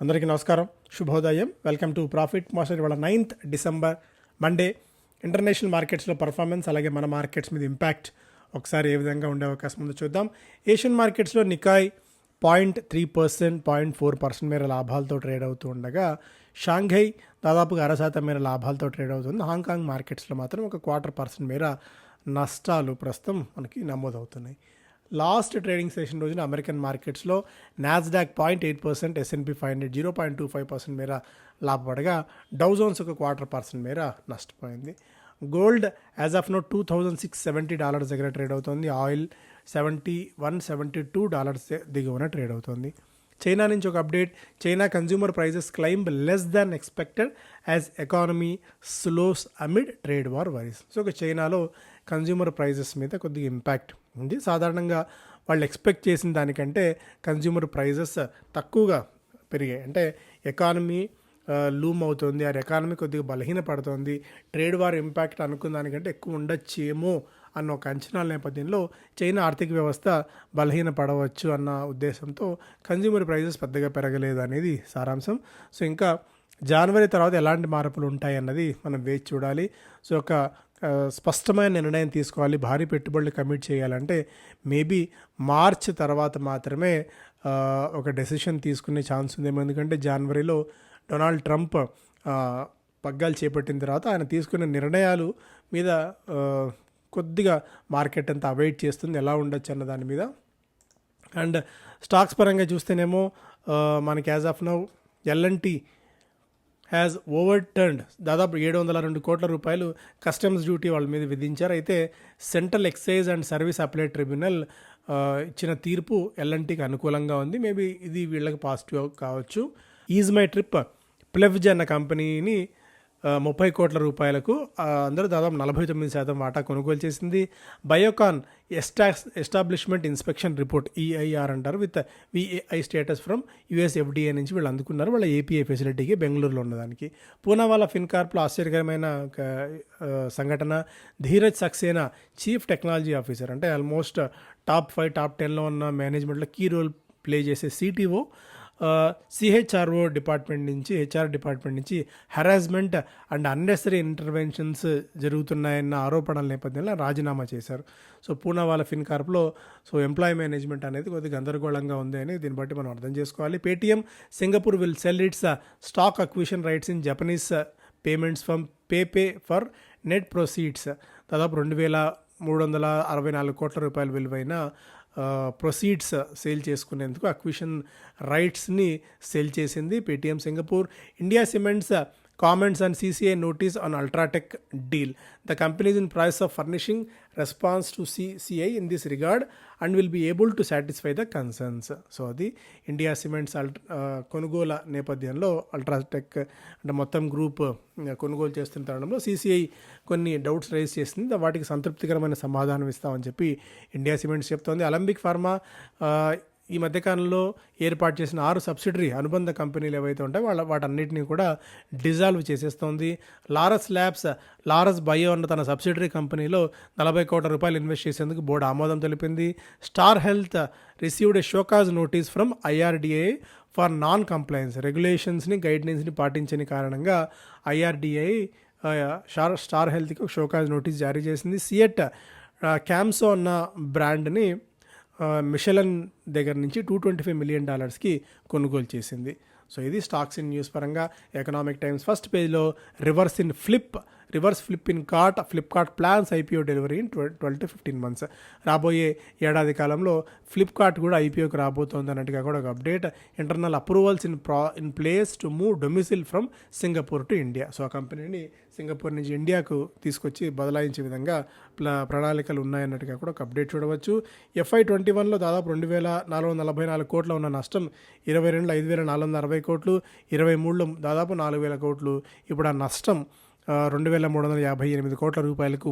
అందరికీ నమస్కారం, శుభోదయం. Welcome to profit master. ఇవాళ 9th డిసెంబర్ మండే. ఇంటర్నేషనల్ మార్కెట్స్లో పర్ఫార్మెన్స్, అలాగే మన మార్కెట్స్ మీద ఇంపాక్ట్ ఒకసారి ఏ విధంగా ఉండే అవకాశం ఉందో చూద్దాం. ఏషియన్ మార్కెట్స్లో నికాయ్ 0.3%, 0.4% మేర లాభాలతో ట్రేడ్ అవుతూ ఉండగా, షాంఘై దాదాపుగా 0.5% మేర లాభాలతో ట్రేడ్ అవుతుంది. హాంకాంగ్ మార్కెట్స్లో మాత్రం 1/4% మేర నష్టాలు ప్రస్తుతం మనకి నమోదవుతున్నాయి. లాస్ట్ ట్రేడింగ్ సెషన్ రోజున అమెరికన్ మార్కెట్స్లో నాస్డాక్ 0.8%, S&P 500 0.25% మేర లాభపడగా, డౌ జోన్స్ 1/4% మేర నష్టపోయింది. గోల్డ్ యాజ్ ఆఫ్ నో $2,670 దగ్గర ట్రేడ్ అవుతుంది. ఆయిల్ $71-72 దిగువన ట్రేడ్ అవుతుంది. చైనా నుంచి ఒక update. China consumer prices climb less than expected as economy slows amid trade war worries. So చైనాలో కన్జ్యూమర్ ప్రైజెస్ మీద కొద్దిగా ఇంపాక్ట్ ఉంది. సాధారణంగా వాళ్ళు ఎక్స్పెక్ట్ చేసిన దానికంటే కన్జ్యూమర్ ప్రైజెస్ తక్కువగా పెరిగాయి. అంటే ఎకానమీ లూమ్ అవుతుంది, ఆ ఎకానమీ కొద్దిగా బలహీనపడుతుంది, ట్రేడ్ వార్ ఇంపాక్ట్ అనుకున్న దానికంటే ఎక్కువ ఉండొచ్చేమో అన్న ఒక అంచనాల నేపథ్యంలో చైనా ఆర్థిక వ్యవస్థ బలహీనపడవచ్చు అన్న ఉద్దేశంతో కన్జ్యూమర్ ప్రైజెస్ పెద్దగా పెరగలేదు అనేది సారాంశం. సో ఇంకా జనవరి తర్వాత ఎలాంటి మార్పులు ఉంటాయి అన్నది మనం వేచి చూడాలి. సో ఒక స్పష్టమైన నిర్ణయం తీసుకోవాలి. భారీ పెట్టుబడులు కమిట్ చేయాలంటే మేబీ మార్చ్ తర్వాత మాత్రమే ఒక డెసిషన్ తీసుకునే ఛాన్స్ ఉందేమో. ఎందుకంటే జనవరిలో డొనాల్డ్ ట్రంప్ పగ్గాలు చేపట్టిన తర్వాత ఆయన తీసుకునే నిర్ణయాలు మీద కొద్దిగా మార్కెట్ అంతా అవాయిడ్ చేస్తుంది, ఎలా ఉండొచ్చు అన్న దాని మీద. అండ్ స్టాక్స్ పరంగా చూస్తేనేమో మనకి as of now L&T has over turned దాదాపు 702 కోట్ల రూపాయలు కస్టమ్స్ డ్యూటీ వాళ్ళ మీద విధించారు. అయితే central excise and service appellate tribunal ఇచ్చిన తీర్పు L&Tకి అనుకూలంగా ఉంది. మేబీ ఇది వీళ్ళకి పాజిటివ్ కావచ్చు. ఈజ్ మై ట్రిప్ ప్లెవ్జ్ అన్న కంపెనీని 30 కోట్ల రూపాయలకు అందరూ దాదాపు 49% వాటా కొనుగోలు చేసింది. Biocon establishment inspection report EIR అంటారు, with VAI status from US FDA నుంచి వీళ్ళు అందుకున్నారు వాళ్ళ API ఫెసిలిటీకి బెంగళూరులో ఉన్నదానికి. పూనావాలా ఫిన్కార్ప్లో ఆశ్చర్యకరమైన సంఘటన. Dheeraj Saxena chief technology officer, అంటే ఆల్మోస్ట్ టాప్ 5 టాప్ 10లో ఉన్న మేనేజ్మెంట్లో కీ రోల్ ప్లే చేసే CTO CHRO డిపార్ట్మెంట్ నుంచి, HR డిపార్ట్మెంట్ నుంచి హెరాస్మెంట్ అండ్ అన్నెసరీ ఇంటర్వెన్షన్స్ జరుగుతున్నాయన్న ఆరోపణల నేపథ్యంలో రాజీనామా చేశారు. సో పూనావాలా ఫిన్కార్ప్లో ఎంప్లాయీ మేనేజ్మెంట్ అనేది కొద్దిగా గందరగోళంగా ఉంది అని దీన్ని బట్టి మనం అర్థం చేసుకోవాలి. Paytm Singapore will sell its stock acquisition rights in Japanese payments from PayPay for net proceeds. దాదాపు 2,364 కోట్ల రూపాయల విలువైన ప్రొసీడ్స్ సేల్ చేసుకునేందుకు అక్విజిషన్ రైట్స్ని సేల్ చేసింది Paytm Singapore. India Cements comments and CCI notice on UltraTech deal. The company in process of furnishing response to CCI in this regard and will be able to satisfy the concerns. So అది India Cements కొనుగోలు నేపథ్యంలో UltraTech అంటే మొత్తం group కొనుగోలు చేస్తున్న తరుణంలో CCI కొన్ని doubts raise చేసింది. వాటికి సంతృప్తికరమైన సమాధానం ఇస్తామని చెప్పి ఇండియా సిమెంట్స్ చెప్తోంది. అలంబిక్ ఫార్మా ఈ మధ్యకాలంలో ఏర్పాటు చేసిన 6 సబ్సిడరీ అనుబంధ కంపెనీలు ఏవైతే ఉంటాయో వాటన్నిటిని కూడా డిజాల్వ్ చేసేస్తోంది. లారస్ బయో అన్న తన సబ్సిడరీ కంపెనీలో 40 కోట్ల రూపాయలు ఇన్వెస్ట్ చేసేందుకు బోర్డు ఆమోదం తెలిపింది. Star Health received a show cause notice from IRDA for non compliance. రెగ్యులేషన్స్ని గైడ్లైన్స్ని పాటించని కారణంగా IRDA స్టార్ హెల్త్కి ఒక షోకాజ్ నోటీస్ జారీ చేసింది. సియట్ క్యామ్సో అన్న బ్రాండ్ని మిషెలన్ దగ్గర నుంచి $225 million కొనుగోలు చేసింది. సో ఇది స్టాక్స్ ఇన్ న్యూస్ పరంగా. ఎకనామిక్ టైమ్స్ ఫస్ట్ పేజ్లో reverse flip in Flipkart plans IPO delivery in 12 to 15 months. రాబోయే ఏడాది కాలంలో ఫ్లిప్కార్ట్ కూడా IPOకి రాబోతోంది అన్నట్టుగా కూడా ఒక update. Internal approvals in place to move domicile from Singapore to India. So ఆ కంపెనీని సింగపూర్ నుంచి ఇండియాకు తీసుకొచ్చి బదలాయించే విధంగా ప్రణాళికలు ఉన్నాయన్నట్టుగా కూడా ఒక అప్డేట్ చూడవచ్చు. FY21లో దాదాపు 2,444 కోట్ల ఉన్న నష్టం 22లో 5,460 కోట్లు, 23లో దాదాపు 4,000 కోట్లు. ఇప్పుడు ఆ నష్టం 2,358 కోట్ల రూపాయలకు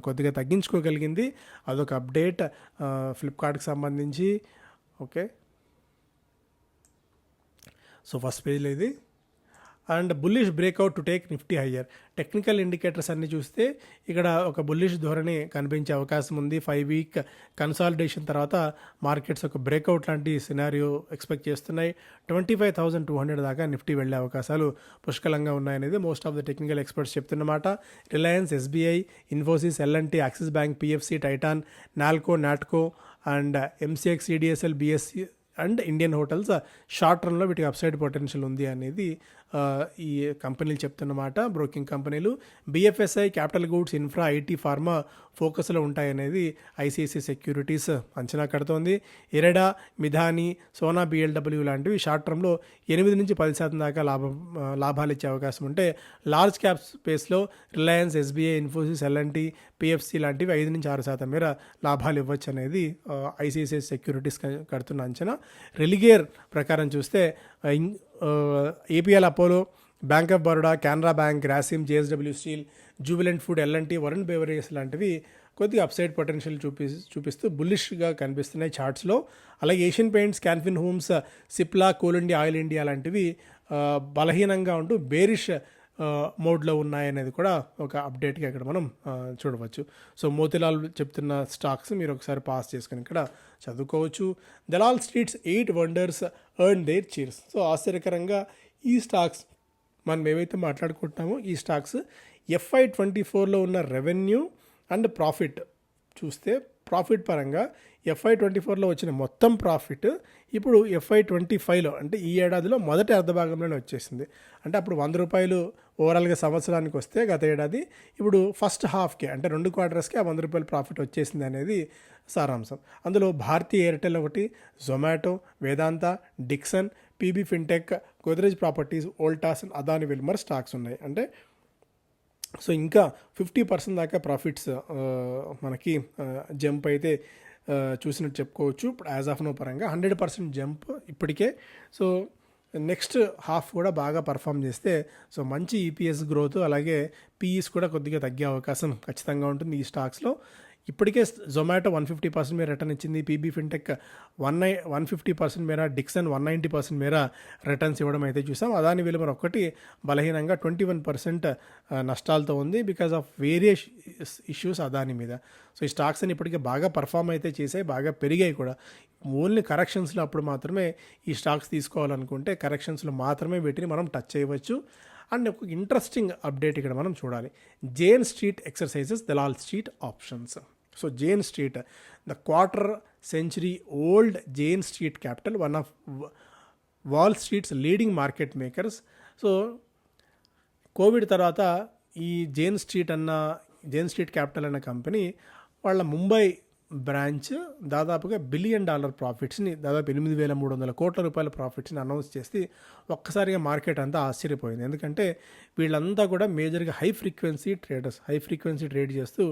కొద్దిగా తగ్గించుకోగలిగింది. అదొక అప్డేట్ ఫ్లిప్కార్ట్కి సంబంధించి. ఓకే, సో ఫస్ట్ పేజ్లో ఇది. And bullish breakout to take Nifty higher. Technical indicators అన్ని చూస్తే ఇక్కడ ఒక బుల్లిష్ ధోరణి కనిపించే అవకాశం ఉంది. 5 వీక్ కన్సాలిడేషన్ తర్వాత మార్కెట్స్ ఒక బ్రేక్అవుట్ లాంటి సినారియో ఎక్స్పెక్ట్ చేస్తున్నాయి. 25,200 దాకా నిఫ్టీ వెళ్ళే అవకాశాలు పుష్కలంగా ఉన్నాయనేది most of the technical experts చెప్తున్నమాట. Reliance, SBI, Infosys, LNT, Axis Bank, PFC, Titan, Nalco, Natco and MCX, CDSL, BSE and Indian Hotels short రన్లో వీటికి అప్సైడ్ పొటెన్షియల్ ఉంది అనేది ఈ కంపెనీలు చెప్తున్నమాట, బ్రోకింగ్ కంపెనీలు. BFSI, capital goods, infra, IT, pharma ఫోకస్లో ఉంటాయనేది ఐసిఐసిఐ సెక్యూరిటీస్ అంచనా కడుతోంది. ఇరెడా, మిధాని, సోనా బిఎల్డబ్ల్యూ లాంటివి షార్ట్ టర్మ్లో 8-10% దాకా లాభాలు ఇచ్చే అవకాశం ఉంటే, లార్జ్ క్యాప్ స్పేస్లో Reliance, SBI, Infosys, LNT, PFC లాంటివి 5-6% మేర లాభాలు ఇవ్వచ్చు అనేది ఐసిఐసిఐ సెక్యూరిటీస్ కడుతున్న అంచనా. రిలిగేర్ ప్రకారం చూస్తే APL Apollo, Bank of Baroda, Canara Bank, Grasim, JSW Steel, Jubilant Food, LNT, Varun Beverages లాంటివి కొద్దిగా అప్సైడ్ పొటెన్షియల్ చూపిస్తూ బుల్లిష్గా కనిపిస్తున్నాయి చార్ట్స్లో. అలాగే Asian Paints, Canfin Homes, Cipla, Coal India, Oil India లాంటివి బలహీనంగా ఉంటూ బేరిష్ మోడ్లో ఉన్నాయనేది కూడా ఒక అప్డేట్గా ఇక్కడ మనం చూడవచ్చు. సో మోతిలాల్ చెప్తున్న స్టాక్స్ మీరు ఒకసారి పాస్ చేసుకుని ఇక్కడ చదువుకోవచ్చు. Dalal streets 8 wonders earn there cheers. So ఆశ్చర్యకరంగా ఈ స్టాక్స్ మనం ఏవైతే మాట్లాడుకుంటున్నామో ఈ స్టాక్స్ FY24లో ఉన్న రెవెన్యూ అండ్ ప్రాఫిట్ చూస్తే, ప్రాఫిట్ పరంగా FY24లో వచ్చిన మొత్తం ప్రాఫిట్ ఇప్పుడు FY25లో అంటే ఈ ఏడాదిలో మొదటి అర్ధభాగంలోనే వచ్చేసింది. అంటే అప్పుడు 100 రూపాయలు ఓవరాల్గా సంవత్సరానికి వస్తే గత ఏడాది ఇప్పుడు ఫస్ట్ హాఫ్కే అంటే 2 క్వార్టర్స్కి ఆ 100 రూపాయల ప్రాఫిట్ వచ్చేసింది అనేది సారాంశం. అందులో భారతీ ఎయిర్టెల్ ఒకటి, Zomato, Vedanta, Dixon, PB Fintech, Godrej Properties, Voltas, Adani Wilmar stocks ఉన్నాయి. అంటే సో ఇంకా 50% దాకా ప్రాఫిట్స్ మనకి జంప్ అయితే చూసినట్టు చెప్పుకోవచ్చు. ఇప్పుడు యాజ్ ఆఫ్ నో పరంగా 100% జంప్ ఇప్పటికే. సో నెక్స్ట్ హాఫ్ కూడా బాగా పర్ఫామ్ చేస్తే సో మంచి ఈపీఎస్ గ్రోత్, అలాగే పీఈస్ కూడా కొద్దిగా తగ్గే అవకాశం ఖచ్చితంగా ఉంటుంది ఈ స్టాక్స్లో. ఇప్పటికే జొమాటో 150% మేర రిటర్న్ ఇచ్చింది, పీబీ ఫిన్టెక్ 150% మేర, డిక్సన్ 190% మేర రిటర్న్స్ ఇవ్వడం అయితే చూసాం. అదాని విలువర్ ఒక్కటి బలహీనంగా 21% నష్టాలతో ఉంది because of various issues Adani మీద. సో ఈ స్టాక్స్ అని ఇప్పటికే బాగా పర్ఫామ్ అయితే చేసాయి, బాగా పెరిగాయి కూడా. ఓన్లీ కరెక్షన్స్లో అప్పుడు మాత్రమే ఈ స్టాక్స్ తీసుకోవాలనుకుంటే కరెక్షన్స్లో మాత్రమే వీటిని మనం టచ్ చేయవచ్చు. అండ్ ఒక ఇంట్రెస్టింగ్ అప్డేట్ ఇక్కడ మనం చూడాలి. Jane Street exercises Dalal Street options. So Jane Street, the quarter century old Jane Street Capital, one of Wall Street's leading market makers. So Covid తర్వాత ఈ జేన్ స్ట్రీట్ క్యాపిటల్ అన్న company వాళ్ళ Mumbai branch దాదాపుగా $1 billion ప్రాఫిట్స్ని, దాదాపు 8,300 కోట్ల రూపాయల ప్రాఫిట్స్ని అనౌన్స్ చేసి ఒక్కసారిగా మార్కెట్ అంతా ఆశ్చర్యపోయింది. ఎందుకంటే వీళ్ళంతా కూడా మేజర్గా హై ఫ్రీక్వెన్సీ ట్రేడ్ చేస్తూ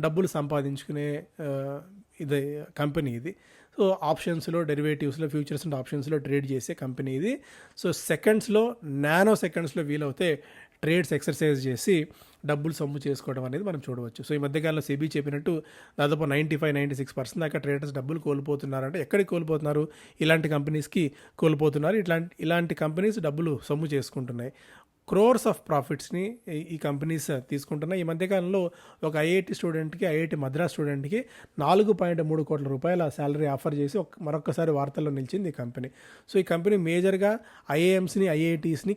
డబ్బులు సంపాదించుకునే ఇది కంపెనీ ఇది. సో ఆప్షన్స్లో, డెరివేటివ్స్లో, ఫ్యూచర్స్ అండ్ ఆప్షన్స్లో ట్రేడ్ చేసే కంపెనీ ఇది. సో నానో సెకండ్స్లో వీలవుతే ట్రేడ్స్ ఎక్సర్సైజ్ చేసి డబ్బులు సొమ్ము చేసుకోవడం అనేది మనం చూడవచ్చు. సో ఈ మధ్యకాలంలో సెబీ చెప్పినట్టు దాదాపు 95-96% దాకా ట్రేడర్స్ డబ్బులు కోల్పోతున్నారంటే ఎక్కడికి కోల్పోతున్నారు? ఇలాంటి కంపెనీస్కి కోల్పోతున్నారు. ఇలాంటి కంపెనీస్ డబ్బులు సొమ్ము చేసుకుంటున్నాయి. క్రోర్స్ ఆఫ్ ప్రాఫిట్స్ని ఈ కంపెనీస్ తీసుకుంటున్నాయి. ఈ మధ్యకాలంలో ఒక ఐఐటి మద్రాస్ స్టూడెంట్కి 4.3 కోట్ల రూపాయల శాలరీ ఆఫర్ చేసి మరొకసారి వార్తల్లో నిలిచింది ఈ కంపెనీ. సో ఈ కంపెనీ మేజర్గా ఐఐఎంస్ని, ఐఐటీస్ని,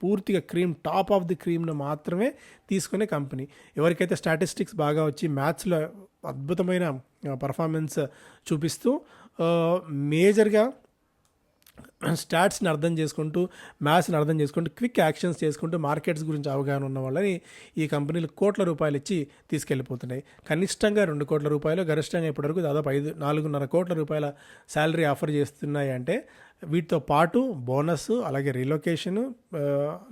పూర్తిగా టాప్ ఆఫ్ ది క్రీమ్ను మాత్రమే తీసుకునే కంపెనీ. ఎవరికైతే స్టాటిస్టిక్స్ బాగా వచ్చి మ్యాథ్స్లో అద్భుతమైన పర్ఫార్మెన్స్ చూపిస్తూ మేజర్గా స్టాట్స్ని అర్థం చేసుకుంటూ, మ్యాథ్స్ని అర్థం చేసుకుంటూ, క్విక్ యాక్షన్స్ చేసుకుంటూ మార్కెట్స్ గురించి అవగాహన ఉన్న వాళ్ళని ఈ కంపెనీలు కోట్ల రూపాయలు ఇచ్చి తీసుకెళ్ళిపోతున్నాయి. కనిష్టంగా 2 కోట్ల రూపాయలు, గరిష్టంగా ఇప్పటివరకు దాదాపు 4.5 కోట్ల రూపాయల శాలరీ ఆఫర్ చేస్తున్నాయి. అంటే వీటితో పాటు బోనస్, అలాగే రీలొకేషను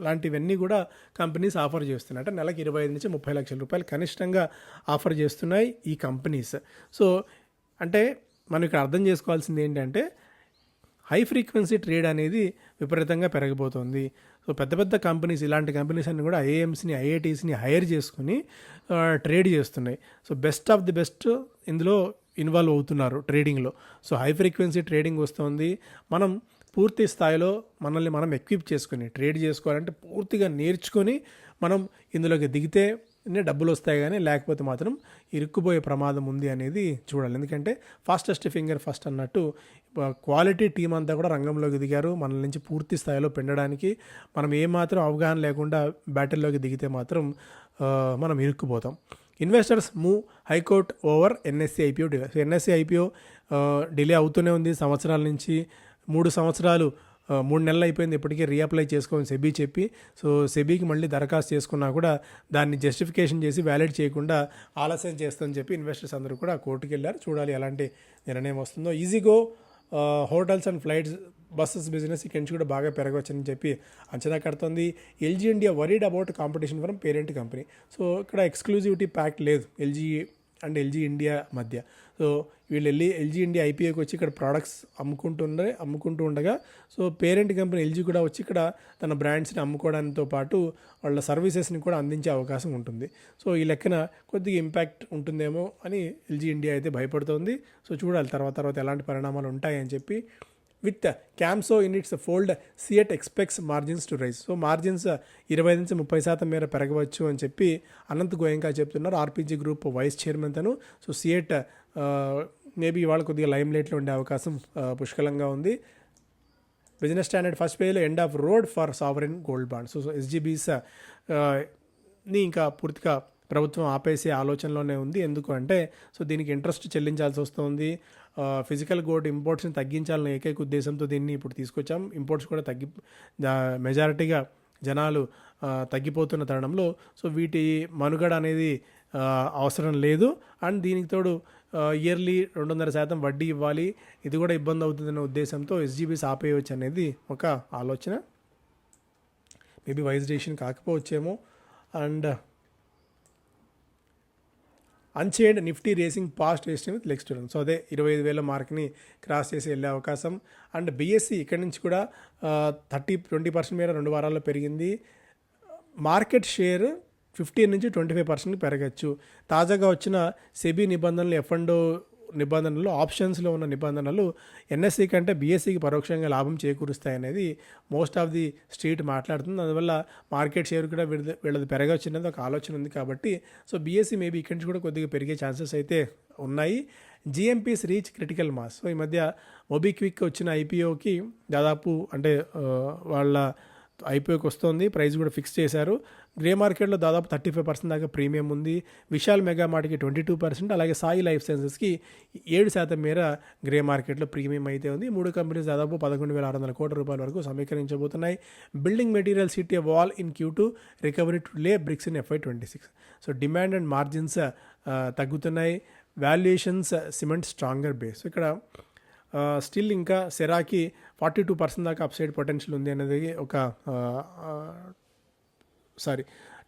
లాంటివన్నీ కూడా కంపెనీస్ ఆఫర్ చేస్తున్నాయి. అంటే నెలకు 25-30 లక్షల రూపాయలు కనిష్టంగా ఆఫర్ చేస్తున్నాయి ఈ కంపెనీస్. సో అంటే మనం ఇక్కడ అర్థం చేసుకోవాల్సింది ఏంటంటే హై ఫ్రీక్వెన్సీ ట్రేడ్ అనేది విపరీతంగా పెరిగిపోతుంది. సో పెద్ద కంపెనీస్, ఇలాంటి కంపెనీస్ అన్ని కూడా ఐఏఎంస్ని, ఐఐటీస్ని హైర్ చేసుకుని ట్రేడ్ చేస్తున్నాయి. So best of the best ఇందులో ఇన్వాల్వ్ అవుతున్నారు ట్రేడింగ్లో. సో హై ఫ్రీక్వెన్సీ ట్రేడింగ్ వస్తుంది. మనం పూర్తి స్థాయిలో మనల్ని మనం ఎక్విప్ చేసుకుని ట్రేడ్ చేసుకోవాలంటే పూర్తిగా నేర్చుకొని మనం ఇందులోకి దిగితే డబ్బులు వస్తాయి, కానీ లేకపోతే మాత్రం ఇరుక్కుపోయే ప్రమాదం ఉంది అనేది చూడాలి. ఎందుకంటే ఫాస్టెస్ట్ ఫింగర్ ఫస్ట్ అన్నట్టు క్వాలిటీ టీం అంతా కూడా రంగంలోకి దిగారు మన నుంచి పూర్తి స్థాయిలో పెంచడానికి. మనం ఏమాత్రం అవగాహన లేకుండా బ్యాటిల్లోకి దిగితే మాత్రం మనం ఇరుక్కుపోతాం. Investors move high court over NSE IPO delay. So NSE IPO delay అవుతూనే ఉంది సంవత్సరాల నుంచి. 3 సంవత్సరాలు 3 నెలలు అయిపోయింది, ఇప్పటికీ రీఅప్లై చేసుకోని సెబీ చెప్పి. సో సెబీకి మళ్ళీ దరఖాస్తు చేసుకున్నా కూడా దాన్ని జస్టిఫికేషన్ చేసి వ్యాలిడ్ చేయకుండా ఆలస్యం చేస్తుందని చెప్పి ఇన్వెస్టర్స్ అందరూ కూడా కోర్టుకు వెళ్ళారు. చూడాలి ఎలాంటి నిర్ణయం వస్తుందో. Ixigo hotels and flights buses business ఇక్కడి నుంచి కూడా బాగా పెరగవచ్చని చెప్పి అంచనా కడుతుంది. LG India worried about competition from parent company. So ఇక్కడ ఎక్స్క్లూజివిటీ ప్యాక్ట్ లేదు ఎల్జీ అండ్ ఎల్జీ ఇండియా మధ్య. సో వీళ్ళు ఎల్జీ ఇండియా ఐపీఓకి వచ్చి ఇక్కడ ప్రోడక్ట్స్ అమ్ముకుంటూ ఉండగా, సో పేరెంట్ కంపెనీ ఎల్జీ కూడా వచ్చి ఇక్కడ తన బ్రాండ్స్ని అమ్ముకోవడంతో పాటు వాళ్ళ సర్వీసెస్ని కూడా అందించే అవకాశం ఉంటుంది. సో ఈ లెక్కన కొద్దిగా ఇంపాక్ట్ ఉంటుందేమో అని ఎల్జీ ఇండియా అయితే భయపడుతోంది. సో చూడాలి తర్వాత ఎలాంటి పరిణామాలు ఉంటాయని చెప్పి. With Camso in its fold CEAT expects margins to rise. So margins 25-30% మేర పెరగవచ్చు అని చెప్పి అనంత్ గోయంకా చెప్తున్నారు, ఆర్పీజీ గ్రూప్ వైస్ చైర్మన్ తను. సో సిఎట్ మేబీ ఇవాళ కొద్దిగా లైమ్ లైట్లో ఉండే అవకాశం పుష్కలంగా ఉంది. బిజినెస్ స్టాండర్డ్ ఫస్ట్ పేజ్లో end of road for sovereign gold bond. So SGBs ని ఇంకా పూర్తిగా ప్రభుత్వం ఆపేసే ఆలోచనలోనే ఉంది. ఎందుకు అంటే సో దీనికి ఇంట్రెస్ట్ చెల్లించాల్సి వస్తుంది. ఫిజికల్ గోల్డ్ ఇంపోర్ట్స్ని తగ్గించాలనే ఏకైక ఉద్దేశంతో దీన్ని ఇప్పుడు తీసుకొచ్చాం. ఇంపోర్ట్స్ కూడా మెజారిటీగా జనాలు తగ్గిపోతున్న తరుణంలో సో వీటి మనుగడ అనేది అవసరం లేదు. అండ్ దీనికి తోడు ఇయర్లీ 200% వడ్డీ ఇవ్వాలి, ఇది కూడా ఇబ్బంది అవుతుందనే ఉద్దేశంతో ఎస్జీబీస్ ఆపేయవచ్చు అనేది ఒక ఆలోచన. మేబీ వైజ్ డెసిషన్ కాకపోవచ్చేమో. And unchained Nifty racing past wasting with leg student. So అదే 25,000 మార్క్ని క్రాస్ చేసి వెళ్ళే అవకాశం. అండ్ బీఎస్సీ ఇక్కడి నుంచి కూడా 20% మేర 2 వారాల్లో పెరిగింది. Market share 15-25% పెరగచ్చు. తాజాగా వచ్చిన సెబీ నిబంధనలు, ఎఫ్ఎండో నిబంధనలు, ఆప్షన్స్లో ఉన్న నిబంధనలు ఎన్ఎస్సీ కంటే బీఎస్సీకి పరోక్షంగా లాభం చేకూరుస్తాయనేది మోస్ట్ ఆఫ్ ది స్ట్రీట్ మాట్లాడుతుంది. అందువల్ల మార్కెట్ షేర్ కూడా వీళ్ళది పెరగవచ్చు అనేది ఒక ఆలోచన ఉంది. కాబట్టి సో బీఎస్సీ మేబీ ఇక్కడి నుంచి కూడా కొద్దిగా పెరిగే ఛాన్సెస్ అయితే ఉన్నాయి. జిఎంపీస్ రీచ్ క్రిటికల్ మాస్. సో ఈ మధ్య మొబిక్విక్ వచ్చిన ఐపీఓకి దాదాపు అంటే వాళ్ళ ఐపీఓకి వస్తుంది, ప్రైస్ కూడా ఫిక్స్ చేశారు. గ్రే మార్కెట్లో దాదాపు 35% దాకా ప్రీమియం ఉంది. విశాల్ మెగా మార్ట్కి 22%, అలాగే సాయి లైఫ్ సైన్సెస్కి 7% మేర గ్రే మార్కెట్లో ప్రీమియం అయితే ఉంది. 3 కంపెనీస్ దాదాపు 11,600 కోట్ల రూపాయల వరకు సమీకరించబోతున్నాయి. Building materials hit a wall in Q2, recovery to lay bricks in FY26. So demand and margins తగ్గుతున్నాయి. Valuations cement stronger base. ఇక్కడ స్టిల్ ఇంకా సెరాకి 42% దాకా అప్సైడ్ పొటెన్షియల్ ఉంది అనేది ఒక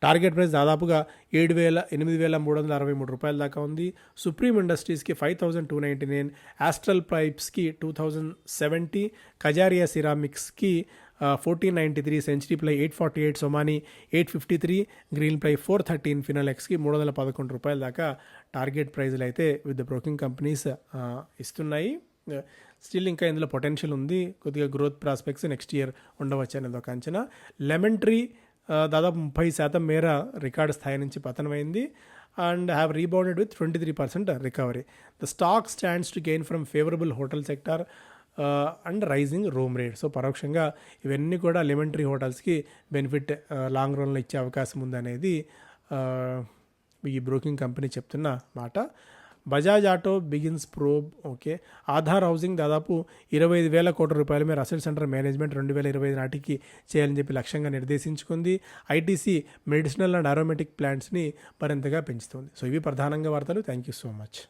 టార్గెట్ ప్రైస్ దాదాపుగా 8,363 రూపాయల దాకా ఉంది. సుప్రీం ఇండస్ట్రీస్కి 5,299, ఆస్ట్రల్ పైప్స్కి 2,070, కజారియా సిరామిక్స్కి 1,493, Century Ply 848, Somany 853, Green Ply 413, ఫినోలెక్స్కి 311 రూపాయల దాకా టార్గెట్ ప్రైజ్లు అయితే విత్ బ్రోకింగ్ కంపెనీస్ ఇస్తున్నాయి. స్టిల్ ఇంకా ఇందులో పొటెన్షియల్ ఉంది, కొద్దిగా గ్రోత్ ప్రాస్పెక్ట్స్ నెక్స్ట్ ఇయర్ ఉండవచ్చు అనేది ఒక అంచనా. లెమన్ ట్రీ దాదాపు 30% మేర రికార్డు స్థాయి నుంచి పతనమైంది and have rebounded with 23% recovery. The stock stands to gain from favourable hotel sector and rising room rate. So పరోక్షంగా ఇవన్నీ కూడా లెమన్ ట్రీ హోటల్స్కి బెనిఫిట్ లాంగ్ రన్లో ఇచ్చే అవకాశం ఉందనేది ఈ బ్రోకింగ్ కంపెనీ చెప్తున్న మాట. Bajaj auto begins probe. Okay, Aadhaar housing దాదాపు 25,000 కోట్ల రూపాయల మేర అసెట్స్ అండర్ మేనేజ్మెంట్ 2025 నాటికి చేయాలని చెప్పి లక్ష్యంగా నిర్దేశించుకుంది. ఐటీసీ మెడిసినల్ అండ్ అరోమేటిక్ ప్లాంట్స్ని మరింతగా పెంచుతుంది. సో ఇవి ప్రధానంగా వార్తలు. Thank you so much.